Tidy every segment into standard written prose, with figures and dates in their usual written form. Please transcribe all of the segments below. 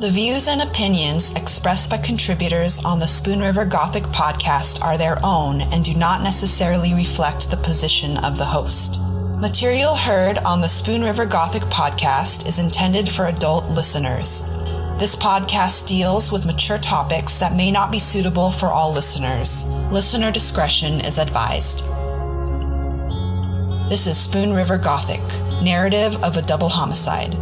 The views and opinions expressed by contributors on the Spoon River Gothic podcast are their own and do not necessarily reflect the position of the host. Material heard on the Spoon River Gothic podcast is intended for adult listeners. This podcast deals with mature topics that may not be suitable for all listeners. Listener discretion is advised. This is Spoon River Gothic, narrative of a double homicide.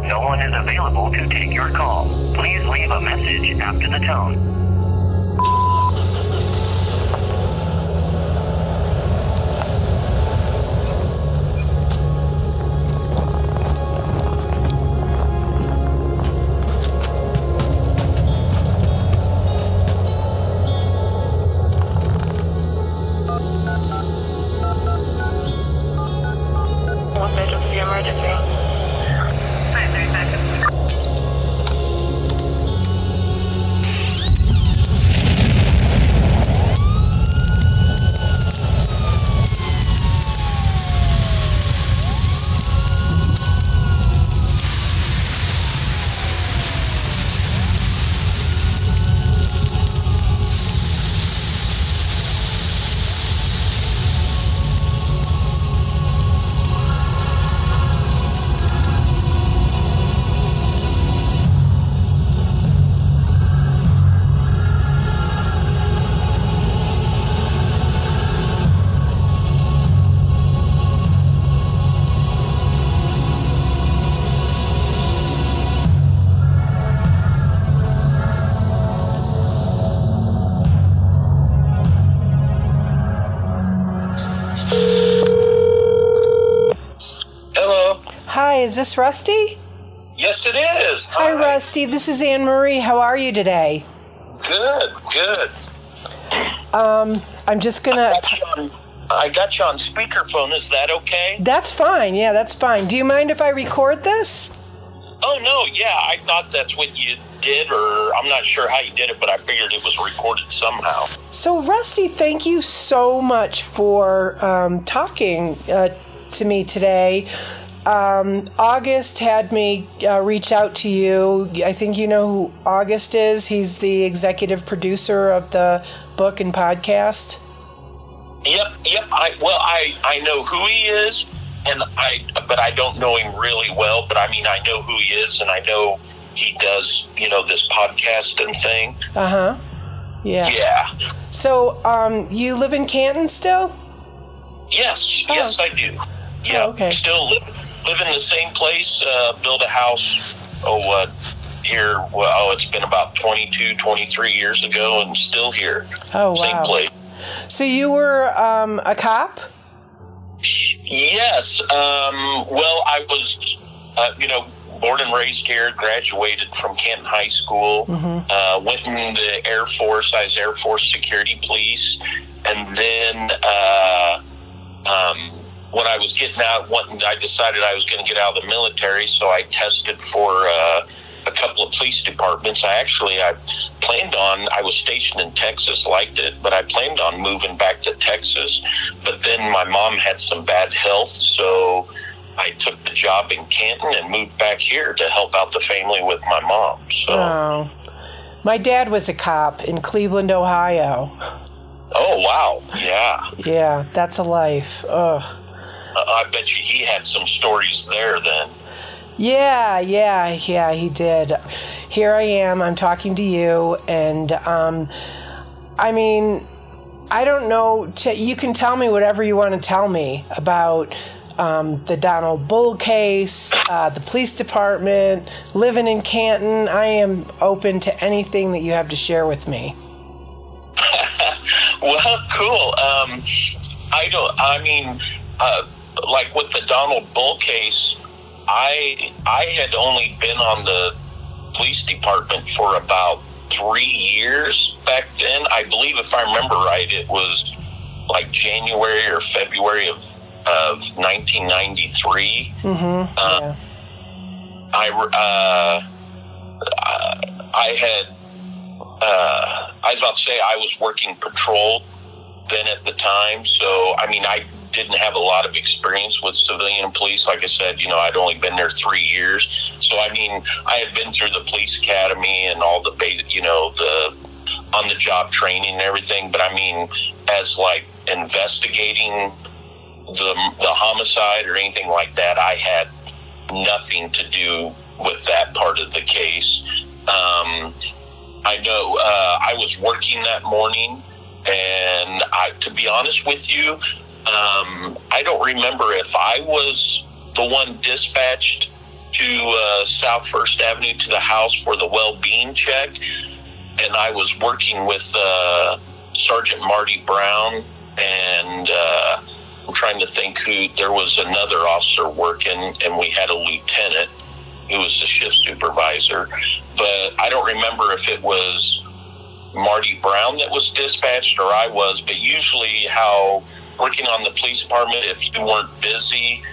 No one is available to take your call. Please leave a message after the tone. What is the emergency? Hi, is this Rusty? Yes, it is. Hi, Rusty. This is Anne Marie. How are you today? Good. I'm just gonna... I got you on speakerphone. Is that okay? That's fine. Yeah, that's fine. Do you mind if I record this? Oh, no. Yeah, I thought that's what you did, or I'm not sure how you did it, but I figured it was recorded somehow. So, Rusty, thank you so much for talking to me today. August had me reach out to you. I think you know who August is. He's the executive producer of the book and podcast. Yep. I know who he is, but I don't know him really well. But I mean, I know who he is, and I know he does, this podcasting thing. Yeah. Yeah. So, you live in Canton still? Yes, I do. Yeah. Oh, okay. Still live in the same place, build a house, here, it's been about 22, 23 years ago, and still here. Oh, wow. Same place. So you were a cop? Yes. Well, I was, born and raised here, graduated from Canton High School, went in the Air Force. I was Air Force Security Police, and then, when I was getting out, I decided I was going to get out of the military, so I tested for a couple of police departments. I was stationed in Texas, liked it, but I planned on moving back to Texas. But then my mom had some bad health, so I took the job in Canton and moved back here to help out the family with my mom. So. Oh. My dad was a cop in Cleveland, Ohio. Oh, wow. Yeah. Yeah, that's a life. Ugh. I bet you he had some stories there then. Yeah, he did. Here I am, I'm talking to you, and, I mean, I don't know, you can tell me whatever you want to tell me about the Donald Bull case, the police department, living in Canton. I am open to anything that you have to share with me. Well, cool. Like with the Donald Bull case, I had only been on the police department for about 3 years back then. I believe, if I remember right, it was like January or February of 1993. Yeah. I was about to say I was working patrol then at the time. So, I mean, I didn't have a lot of experience with civilian police. Like I said, I'd only been there 3 years. So, I mean, I had been through the police academy and all the, the on-the-job training and everything. But, I mean, as, like, investigating the homicide or anything like that, I had nothing to do with that part of the case. I know I was working that morning, and to be honest with you, I don't remember if I was the one dispatched to South First Avenue to the house for the well-being check, and I was working with Sergeant Marty Brown, and I'm trying to think there was another officer working, and we had a lieutenant who was the shift supervisor, but I don't remember if it was Marty Brown that was dispatched or I was. But usually how working on the police department, if you weren't busy,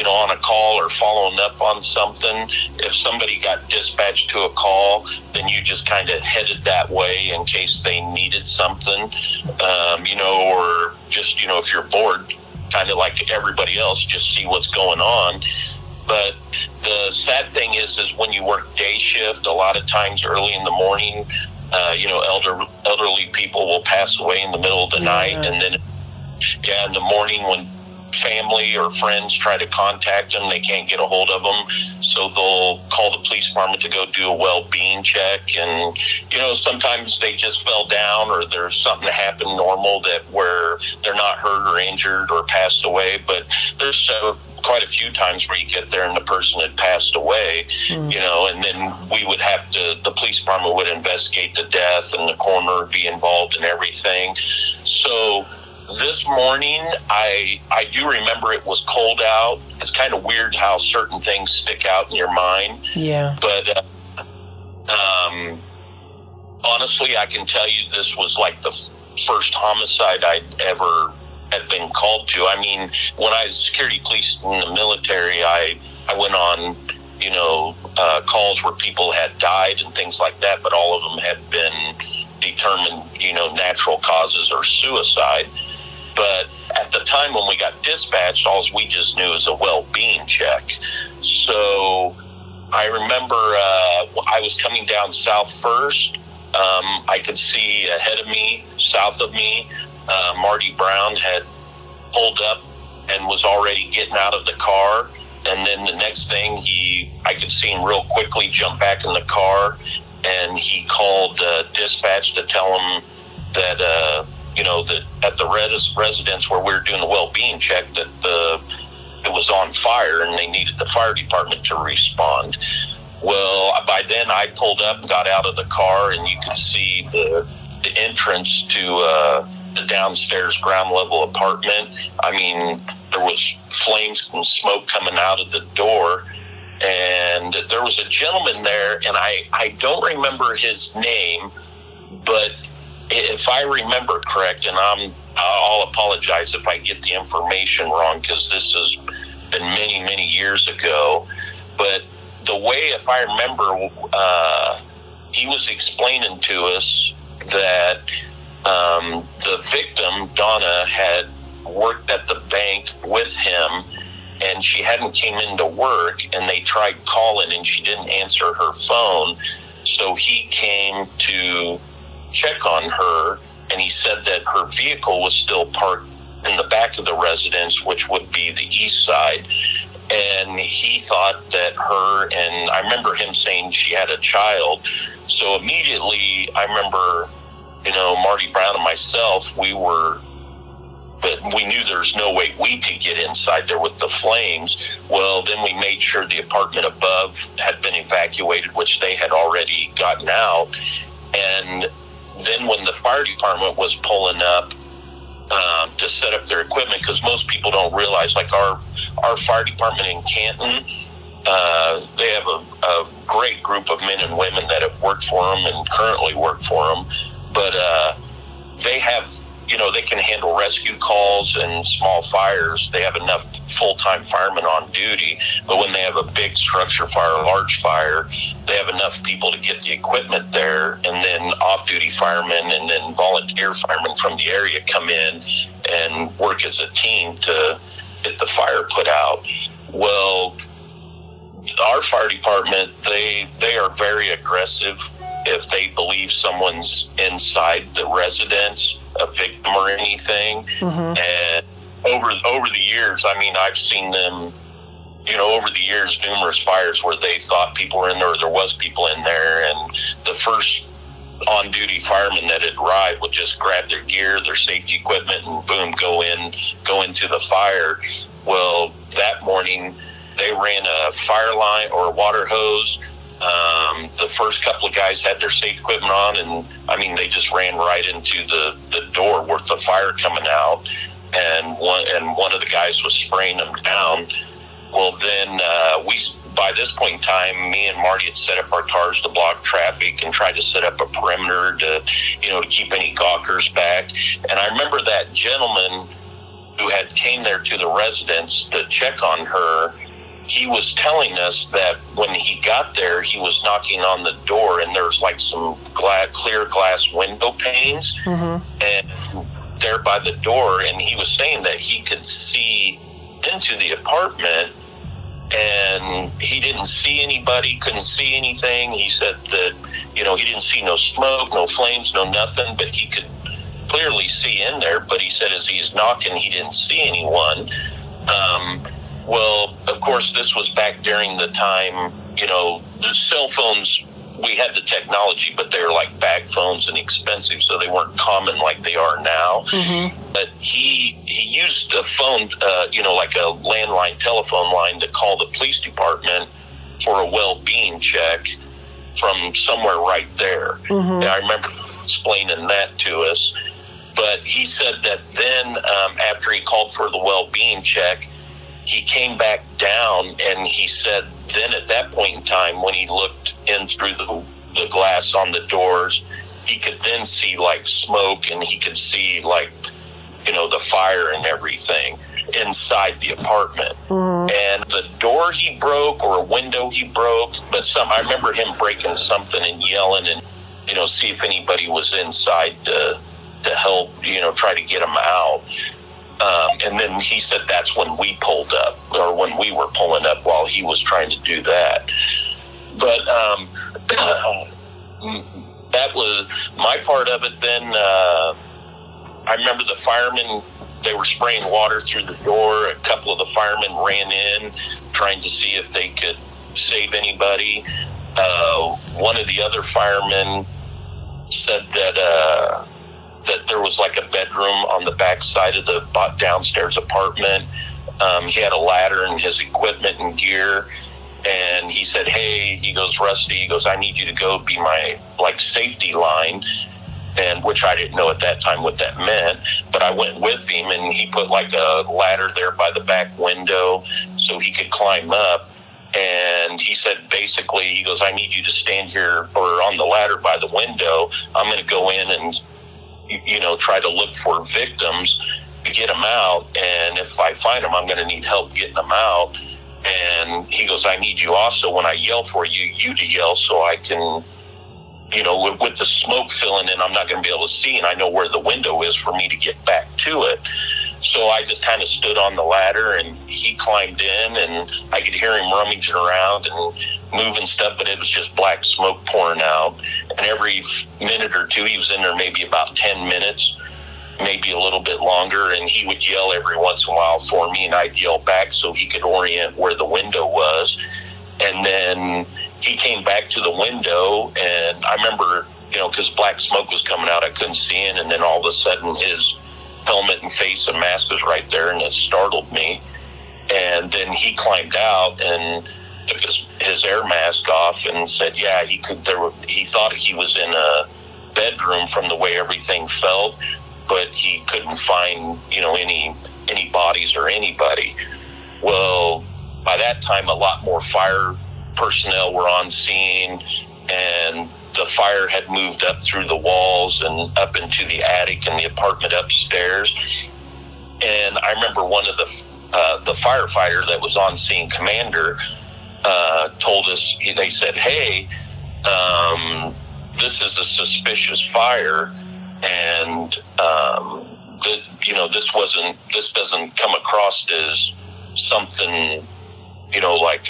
on a call or following up on something, if somebody got dispatched to a call, then you just kind of headed that way in case they needed something, or just, if you're bored, kind of like everybody else, just see what's going on. But the sad thing is when you work day shift, a lot of times early in the morning, elderly people will pass away in the middle of the night. And then, in the morning when family or friends try to contact them, they can't get a hold of them. So they'll call the police department to go do a well-being check. And, sometimes they just fell down or there's something that happened normal where they're not hurt or injured or passed away. But there's quite a few times where you get there and the person had passed away, and then the police department would investigate the death and the coroner would be involved in everything. So this morning, I do remember it was cold out. It's kind of weird how certain things stick out in your mind. Yeah. But honestly, I can tell you this was like the first homicide I'd ever had been called to. I mean, when I was security police in the military, I went on, calls where people had died and things like that, but all of them had been determined, natural causes or suicide. But at the time when we got dispatched, all we just knew was a well-being check. So I remember I was coming down South First. I could see ahead of me, south of me, Marty Brown had pulled up and was already getting out of the car. And then the next thing, I could see him real quickly jump back in the car, and he called dispatch to tell him that, that at the residence where we were doing the well-being check, that it was on fire and they needed the fire department to respond. Well, by then I pulled up, got out of the car, and you could see the entrance to the downstairs ground level apartment. I mean, there was flames and smoke coming out of the door, and there was a gentleman there, and I don't remember his name, but if I remember correct, and I'll apologize if I get the information wrong, because this has been many, many years ago, but the way, if I remember, he was explaining to us that the victim, Donna, had worked at the bank with him, and she hadn't came into work, and they tried calling, and she didn't answer her phone. So he came to check on her, and he said that her vehicle was still parked in the back of the residence, which would be the east side. And he thought that and I remember him saying she had a child. So immediately, I remember, Marty Brown and myself, but we knew there's no way we could get inside there with the flames. Well, then we made sure the apartment above had been evacuated, which they had already gotten out. And then when the fire department was pulling up to set up their equipment, because most people don't realize, like our fire department in Canton, they have a great group of men and women that have worked for them and currently work for them, but they have they can handle rescue calls and small fires. They have enough full-time firemen on duty, but when they have a big structure fire, a large fire, they have enough people to get the equipment there, and then off-duty firemen and then volunteer firemen from the area come in and work as a team to get the fire put out. Well, our fire department, they are very aggressive if they believe someone's inside the residence, a victim or anything. Mm-hmm. And over the years, I mean, I've seen them, over the years, numerous fires where they thought people were in there, or there was people in there, and the first on-duty fireman that had arrived would just grab their gear, their safety equipment, and boom, go into the fire. Well, that morning, they ran a fire line or a water hose. The first couple of guys had their safety equipment on, and I mean, they just ran right into the door with the fire coming out, and one of the guys was spraying them down. Well, then by this point in time, me and Marty had set up our cars to block traffic and tried to set up a perimeter to keep any gawkers back. And I remember that gentleman who had came there to the residence to check on her. He was telling us that when he got there, he was knocking on the door, and there's like some clear glass window panes, mm-hmm. and there by the door, and he was saying that he could see into the apartment, and he didn't see anybody, couldn't see anything. He said that, he didn't see no smoke, no flames, no nothing, but he could clearly see in there. But he said as he was knocking, he didn't see anyone. Well, of course, this was back during the time, the cell phones, we had the technology, but they were like bag phones and expensive, so they weren't common like they are now. Mm-hmm. But he used a phone, like a landline telephone line to call the police department for a well-being check from somewhere right there. Mm-hmm. And I remember explaining that to us. But he said that then after he called for the well-being check, he came back down, and he said then at that point in time, when he looked in through the glass on the doors, he could then see like smoke, and he could see like, the fire and everything inside the apartment. Mm-hmm. And the door he broke, or a window he broke, but I remember him breaking something and yelling and, see if anybody was inside to help, try to get him out. And then he said that's when we pulled up, or when we were pulling up while he was trying to do that. But that was my part of it. Then I remember the firemen, they were spraying water through the door. A couple of the firemen ran in trying to see if they could save anybody. One of the other firemen said that there was like a bedroom on the back side of the downstairs apartment. He had a ladder and his equipment and gear. And he said, hey, he goes, Rusty, he goes, I need you to go be my safety line. And which I didn't know at that time what that meant, but I went with him, and he put like a ladder there by the back window so he could climb up. And he said, basically, he goes, I need you to stand here or on the ladder by the window. I'm going to go in and, try to look for victims to get them out. And if I find them, I'm going to need help getting them out. And he goes, I need you also, when I yell for you, to yell so I can, with the smoke filling in, I'm not going to be able to see, and I know where the window is for me to get back to it. So I just kind of stood on the ladder, and he climbed in, and I could hear him rummaging around and moving stuff, but it was just black smoke pouring out. And every minute or two, he was in there maybe about 10 minutes, maybe a little bit longer, and he would yell every once in a while for me, and I'd yell back so he could orient where the window was. And then he came back to the window, and I remember, because black smoke was coming out, I couldn't see in, and then all of a sudden his helmet and face and mask was right there, and it startled me. And then he climbed out and took his air mask off and said, yeah, he thought he was in a bedroom from the way everything felt, but he couldn't find, any bodies or anybody. Well, by that time, a lot more fire personnel were on scene, and the fire had moved up through the walls and up into the attic and the apartment upstairs. And I remember one of the firefighter that was on scene commander told us, they said, hey, this is a suspicious fire, and this doesn't come across as something, like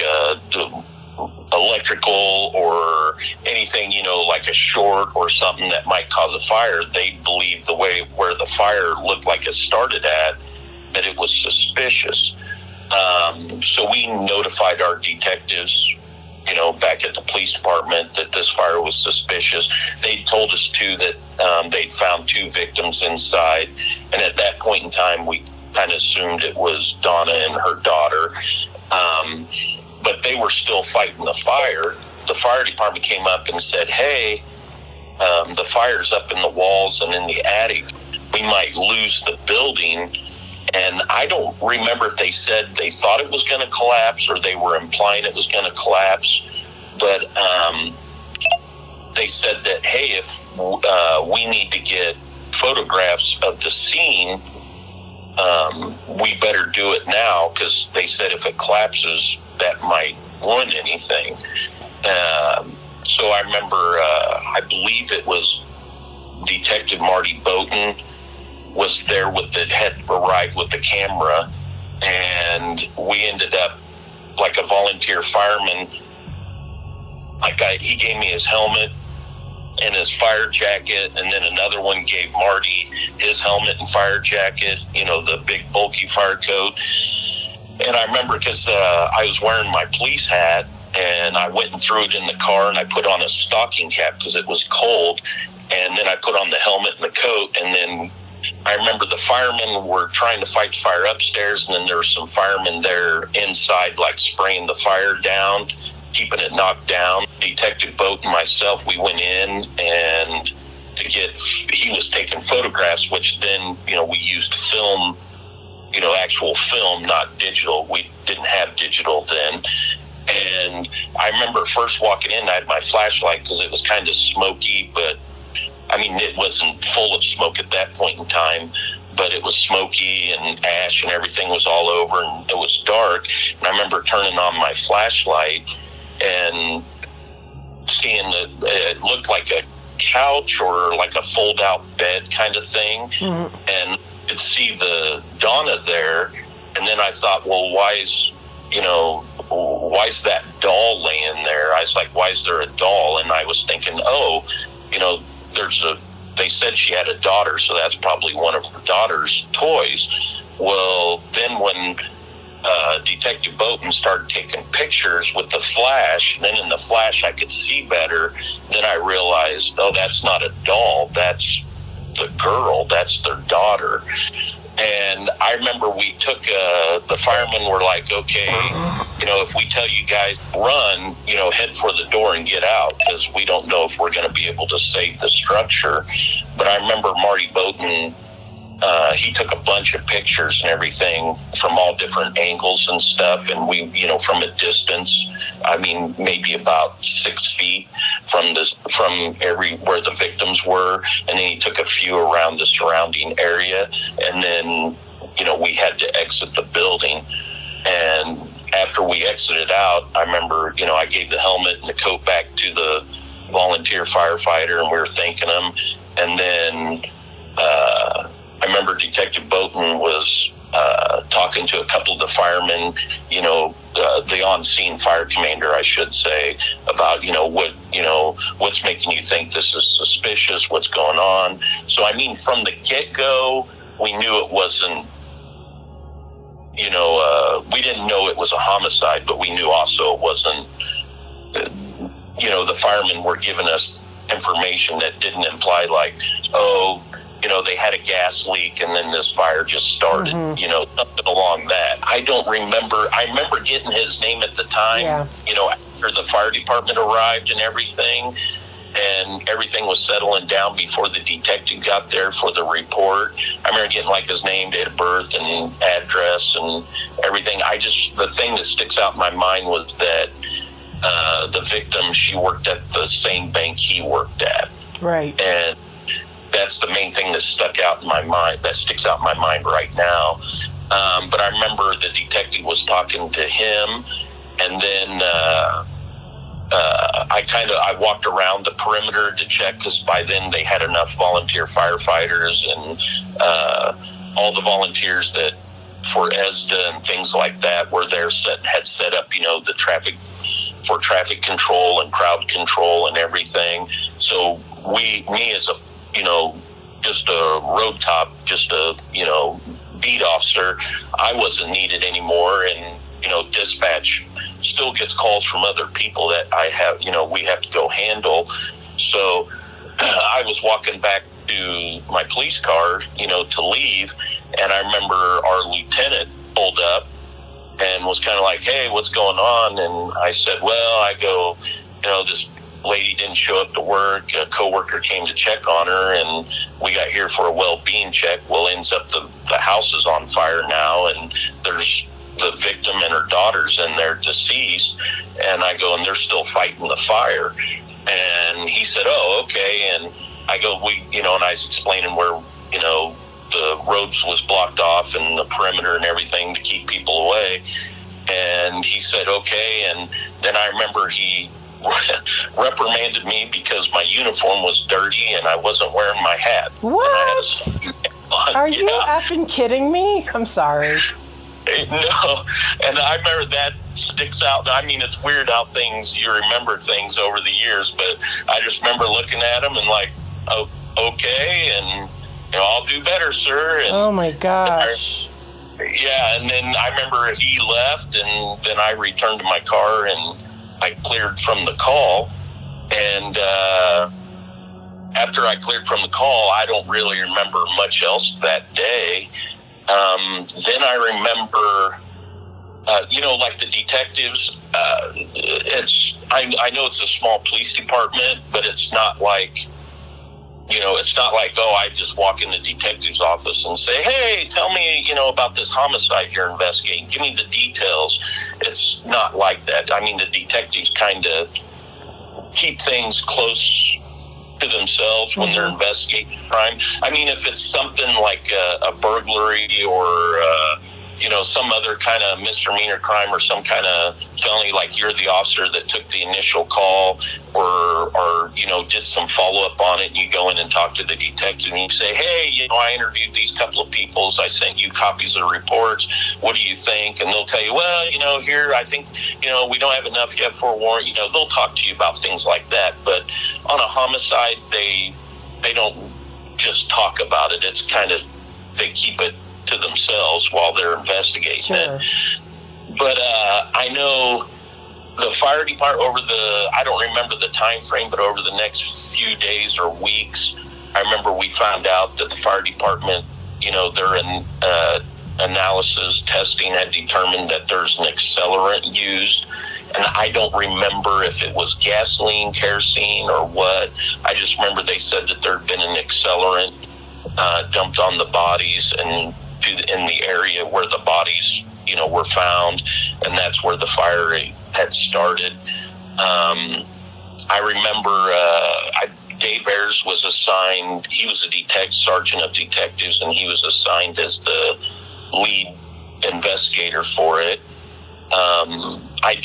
electrical or anything, like a short or something that might cause a fire. They believed the way where the fire looked like it started at, that it was suspicious. So we notified our detectives, back at the police department, that this fire was suspicious. They told us too that they'd found 2 victims inside, and at that point in time we kind of assumed it was Donna and her daughter. But they were still fighting the fire. The fire department came up and said, hey, the fire's up in the walls and in the attic. We might lose the building. And I don't remember if they said they thought it was going to collapse or they were implying it was going to collapse. But they said that, hey, if we need to get photographs of the scene, we better do it now, because they said if it collapses, that might ruin anything. So I remember, I believe it was Detective Marty Bowden was there had arrived with the camera, and we ended up, like a volunteer fireman, he gave me his helmet and his fire jacket, and then another one gave Marty his helmet and fire jacket, the big bulky fire coat. And I remember because I was wearing my police hat, and I went and threw it in the car, and I put on a stocking cap because it was cold, and then I put on the helmet and the coat, and then I remember the firemen were trying to fight the fire upstairs, and then there were some firemen there inside, like spraying the fire down, keeping it knocked down. Detective Boat and myself, we went in, and he was taking photographs, which then, we used film, actual film, not digital. We didn't have digital then. And I remember first walking in, I had my flashlight because it was kind of smoky, but it wasn't full of smoke at that point in time, but it was smoky and ash and everything was all over, and it was dark. And I remember turning on my flashlight and seeing that it looked like a couch or like a fold-out bed kind of thing. Mm-hmm. And I'd see the Donna there, and then I thought, well, why is that doll laying there? I was like, why is there a doll? And I was thinking, they said she had a daughter, so that's probably one of her daughter's toys. Well, then when Detective Bowden started taking pictures with the flash, then in the flash I could see better, then I realized, that's not a doll, that's the girl, that's their daughter. And I remember we took, the firemen were like, okay, if we tell you guys run, head for the door and get out, because we don't know if we're going to be able to save the structure. But I remember Marty Bowden, he took a bunch of pictures and everything from all different angles and stuff. And we, from a distance, maybe about 6 feet from where the victims were. And then he took a few around the surrounding area. And then, we had to exit the building. And after we exited out, I remember, I gave the helmet and the coat back to the volunteer firefighter, and we were thanking him. And then, I remember Detective Bowden was talking to a couple of the firemen, the on-scene fire commander, I should say, about, what's making you think this is suspicious, what's going on. So, from the get-go, we knew it wasn't, we didn't know it was a homicide, but we knew also it wasn't, the firemen were giving us information that didn't imply like, they had a gas leak and then this fire just started, something along that. I don't remember. I remember getting his name at the time, after the fire department arrived and everything was settling down before the detective got there for the report. I remember getting like his name, date of birth and address and everything. The thing that sticks out in my mind was that the victim, she worked at the same bank he worked at. Right. And that's the main thing that sticks out in my mind right now. But I remember the detective was talking to him, and then I walked around the perimeter to check, because by then they had enough volunteer firefighters and all the volunteers that for ESDA and things like that were there, had set up, the traffic control and crowd control and everything. So me as a, just a road cop, just a, beat officer, I wasn't needed anymore. And, dispatch still gets calls from other people that I have, we have to go handle. So I was walking back to my police car, to leave. And I remember our lieutenant pulled up and was kind of like, "Hey, what's going on?" And I said, this lady didn't show up to work. A coworker came to check on her, and we got here for a well-being check. Well, ends up the house is on fire now, and there's the victim and her daughters in there deceased. And I go, and they're still fighting the fire. And he said, "Oh, okay." And I go, and I was explaining where, the roads was blocked off and the perimeter and everything to keep people away. And he said, "Okay." And then I remember he reprimanded me because my uniform was dirty and I wasn't wearing my hat. What? Are you effing kidding me? I'm sorry. No, and I remember that sticks out. I mean, it's weird how you remember things over the years, but I just remember looking at him and like, "Oh, okay," and "I'll do better, sir." And oh my gosh. And then I remember he left, and then I returned to my car and I cleared from the call. And after I cleared from the call, I don't really remember much else that day. Then I remember, like the detectives, I know it's a small police department, but it's not like, oh, I just walk in the detective's office and say, "Hey, tell me, about this homicide you're investigating. Give me the details." It's not like that. I mean, the detectives kind of keep things close to themselves when they're investigating crime. I mean, if it's something like a burglary or, some other kind of misdemeanor crime or some kind of felony, like you're the officer that took the initial call or did some follow-up on it, and you go in and talk to the detective and you say, "Hey, I interviewed these couple of people. I sent you copies of the reports. What do you think?" And they'll tell you, "Well, here, I think, we don't have enough yet for a warrant." They'll talk to you about things like that. But on a homicide, they don't just talk about it. It's kind of, they keep it to themselves while they're investigating it. But I know the fire department I don't remember the time frame, but over the next few days or weeks, I remember we found out that the fire department, their analysis testing had determined that there's an accelerant used. And I don't remember if it was gasoline, kerosene, or what. I just remember they said that there had been an accelerant dumped on the bodies and in the area where the bodies, were found, and that's where the fire had started. I remember Dave Ayers was assigned. He was a sergeant of detectives, and he was assigned as the lead investigator for it. I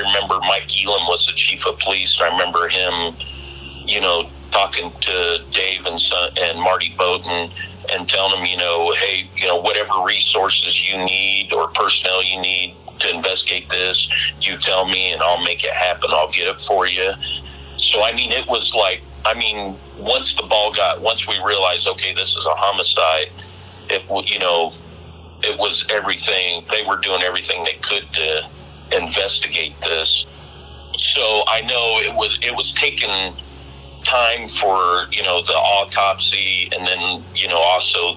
remember Mike Elam was the chief of police. I remember him, talking to Dave and Marty Bowden and telling them, "Hey, whatever resources you need or personnel you need to investigate this, you tell me and I'll make it happen. I'll get it for you." So, I mean, it was like, once we realized, okay, this is a homicide, it was everything. They were doing everything they could to investigate this. So I know it was taking time for, the autopsy and then, also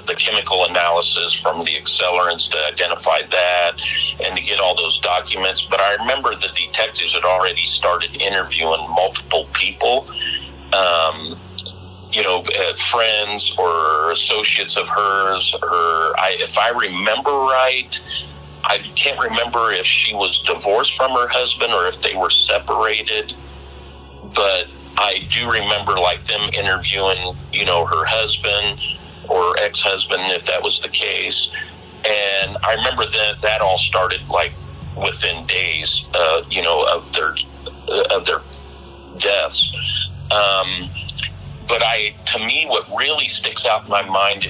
the chemical analysis from the accelerants to identify that and to get all those documents. But I remember the detectives had already started interviewing multiple people, friends or associates of hers, or if I remember right, I can't remember if she was divorced from her husband or if they were separated, but I do remember like them interviewing, her husband or ex-husband, if that was the case. And I remember that all started like within days, of their deaths. But to me, what really sticks out in my mind,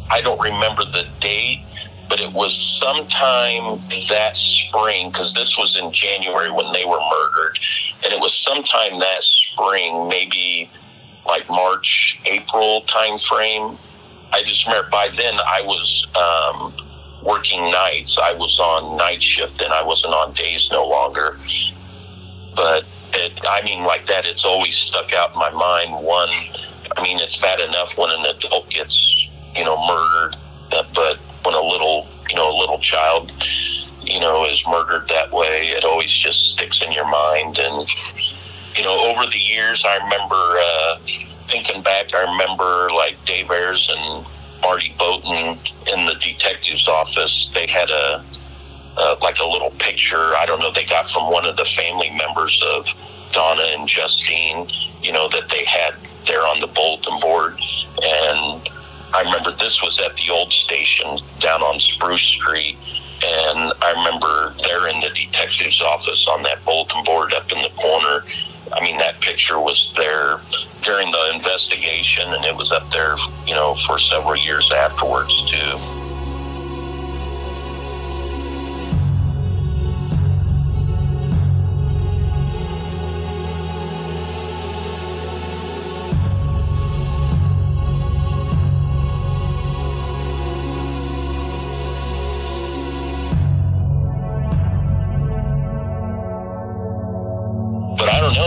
I don't remember the date, but it was sometime that spring, because this was in January when they were murdered. And it was sometime that spring, maybe like March, April time frame. I just remember by then I was working nights. I was on night shift and I wasn't on days no longer. But like that, it's always stuck out in my mind. It's bad enough when an adult gets, murdered, but when a little child, is murdered that way, it always just sticks in your mind. And, over the years, I remember, thinking back, I remember like Dave Ayers and Marty Bowden in the detective's office. They had a little picture, I don't know, they got from one of the family members of Donna and Justine, that they had there on the bulletin board. And I remember this was at the old station down on Spruce Street. And I remember there in the detective's office on that bulletin board up in the corner, that picture was there during the investigation, and it was up there, for several years afterwards, too.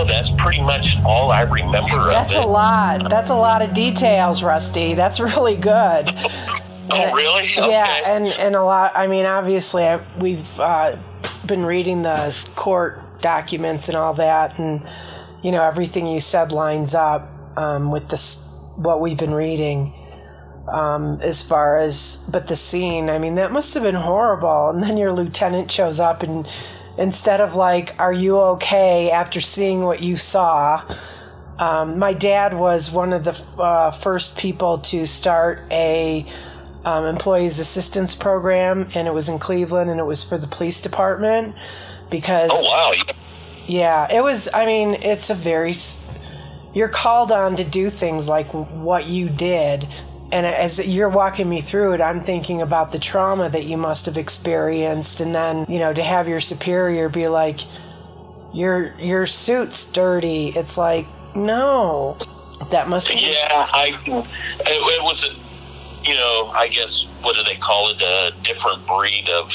That's pretty much all I remember. That's of it. A lot. That's a lot of details, Rusty. That's really good. Oh, really? Okay. Yeah, and a lot. Obviously, we've been reading the court documents and all that, and everything you said lines up with what we've been reading. As far as, but the scene, that must have been horrible. And then your lieutenant shows up and, instead of like, are you okay after seeing what you saw? My dad was one of the first people to start a employees assistance program, and it was in Cleveland, and it was for the police department because... Oh, wow. Yeah, it was, it's a very... You're called on to do things like what you did. And as you're walking me through it, I'm thinking about the trauma that you must have experienced. And then, to have your superior be like, your suit's dirty. It's like, no, that must be... Yeah, it was, I guess, what do they call it? A different breed of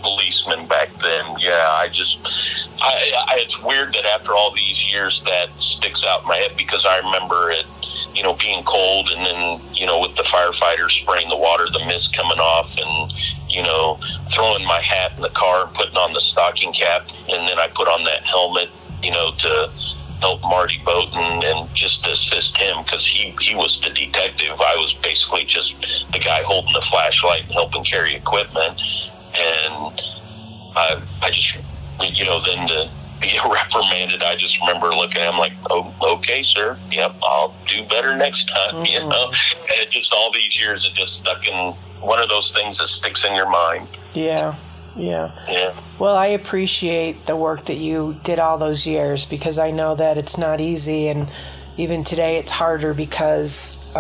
policemen back then. Yeah, it's weird that after all these years that sticks out in my head, because I remember it, being cold, and then, with the firefighters spraying the water, the mist coming off, and, throwing my hat in the car and putting on the stocking cap, and then I put on that helmet, to help Marty Bowden and just to assist him, because he was the detective. I was basically just the guy holding the flashlight and helping carry equipment. And I just, then to be reprimanded, I just remember looking at him like, oh, okay, sir. Yep, I'll do better next time, And just all these years, it just stuck in one of those things that sticks in your mind. Yeah. Well, I appreciate the work that you did all those years, because I know that it's not easy, and even today it's harder because,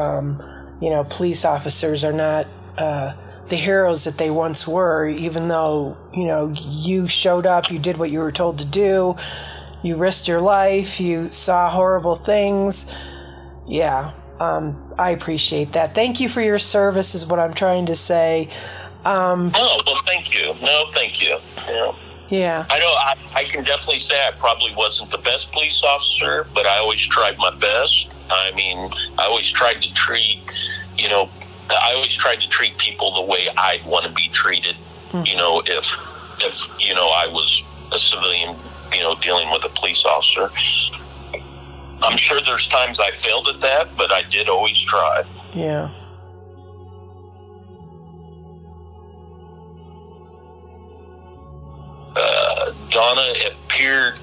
police officers are not the heroes that they once were, even though, you showed up, you did what you were told to do, you risked your life, you saw horrible things. Yeah, I appreciate that. Thank you for your service is what I'm trying to say. Well, thank you. No, thank you. Yeah. I know I can definitely say I probably wasn't the best police officer, but I always tried my best. I always tried to treat, I always tried to treat people the way I'd want to be treated, if I was a civilian, dealing with a police officer. I'm sure there's times I failed at that, but I did always try. Yeah. Donna appeared,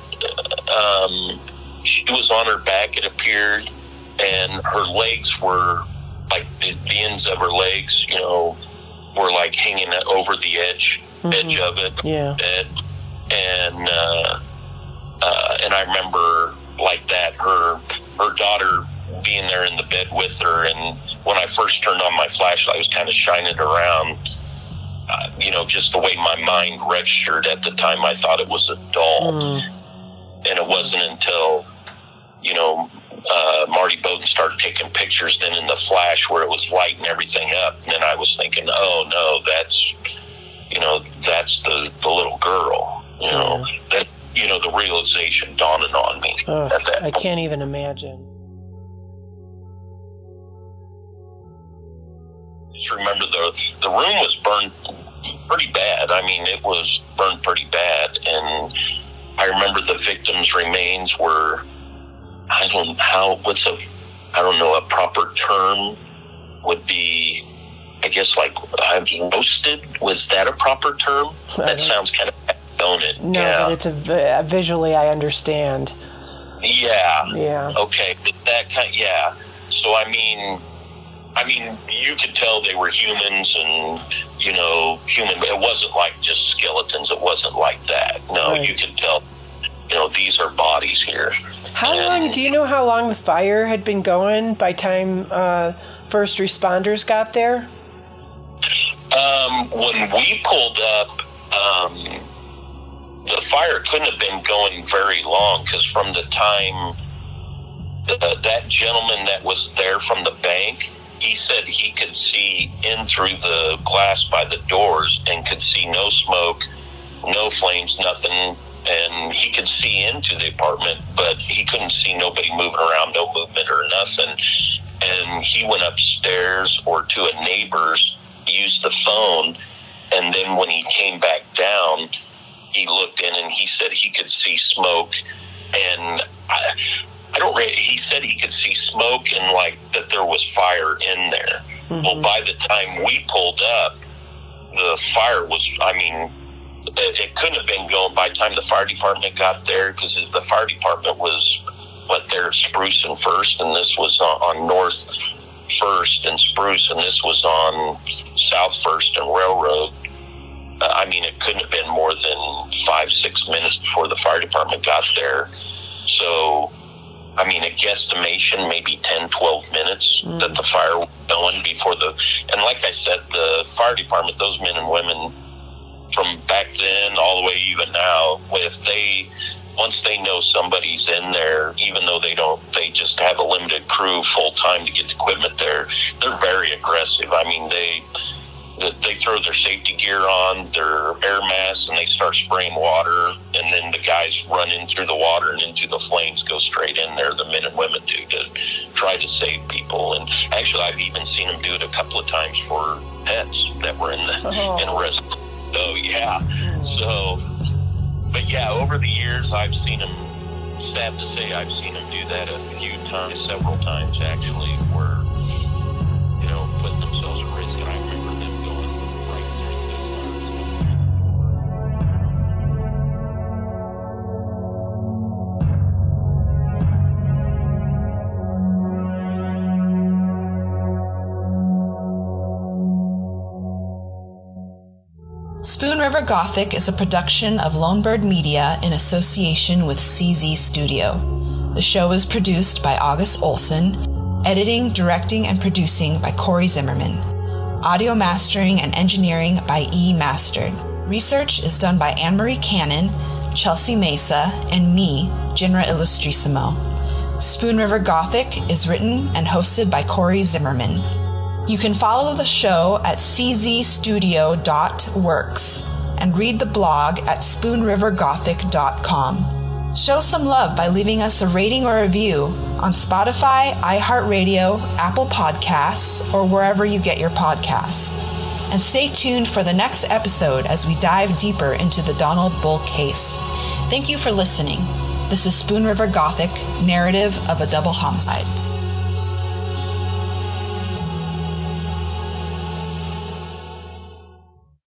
she was on her back, it appeared, and her legs were, like, the ends of her legs, you know, were like hanging over the edge of it. Yeah. And I remember like that, her daughter being there in the bed with her, and when I first turned on my flashlight, I was kind of shining it around, you know, just the way my mind registered at the time. I thought it was a doll. And it wasn't until, you know, Marty Bowden started taking pictures then in the flash where it was lighting everything up, and then I was thinking, oh no, that's, you know, that's the little girl, you know, that, you know, the realization dawning on me at that I can't even imagine. Just remember the room was burned pretty bad. I mean, it was burned pretty bad, and I remember the victims' remains were, I don't know, a proper term would be, I guess, like, roasted. Was that a proper term? That sounds kind of, don't it? No, yeah. but it's visually, I understand. Yeah. Yeah. Okay. That kind. Yeah. So I mean, you could tell they were humans, and, you know, it wasn't like just skeletons. It wasn't like that. No, right. You could tell, you know, these are bodies here. How long, do you know how long the fire had been going by time first responders got there? When we pulled up, the fire couldn't have been going very long, because from the time that gentleman that was there from the bank, he said he could see in through the glass by the doors and could see no smoke, no flames, nothing. And he could see into the apartment, but he couldn't see nobody moving around, no movement or nothing. And he went upstairs or to a neighbor's, used the phone, and then when he came back down, he looked in and he said he could see smoke. And he said he could see smoke and like that there was fire in there. Well, by the time we pulled up, the fire was, I mean, it couldn't have been going by the time the fire department got there, because the fire department was there at Spruce and First, and this was on North First and Spruce, and this was on South First and Railroad. I mean, it couldn't have been more than 5-6 minutes before the fire department got there. So, I mean, a guesstimation, maybe 10-12 minutes that the fire was going before and like I said, the fire department, those men and women from back then all the way even now, once they know somebody's in there, even though they just have a limited crew full time to get the equipment there, they're very aggressive. I mean, they throw their safety gear on, their air masks, and they start spraying water, and then the guys run in through the water and into the flames, go straight in there, the men and women do, to try to save people. And actually, I've even seen them do it a couple of times for pets that were in a rescue. So, yeah. So, but yeah, over the years, I've seen them, sad to say, I've seen them do that a few times, several times, actually, where, you know, putting themselves at risk. And I remember them going right through the Spoon River Gothic is a production of Lonebird Media in association with CZ Studio. The show is produced by August Olson, editing, directing, and producing by Corey Zimmerman. Audio mastering and engineering by E. Mastered. Research is done by Anne-Marie Cannon, Chelsea Mesa, and me, Jinra Illustrissimo. Spoon River Gothic is written and hosted by Corey Zimmerman. You can follow the show at czstudio.works and read the blog at spoonrivergothic.com. Show some love by leaving us a rating or review on Spotify, iHeartRadio, Apple Podcasts, or wherever you get your podcasts. And stay tuned for the next episode as we dive deeper into the Donald Bull case. Thank you for listening. This is Spoon River Gothic, narrative of a double homicide.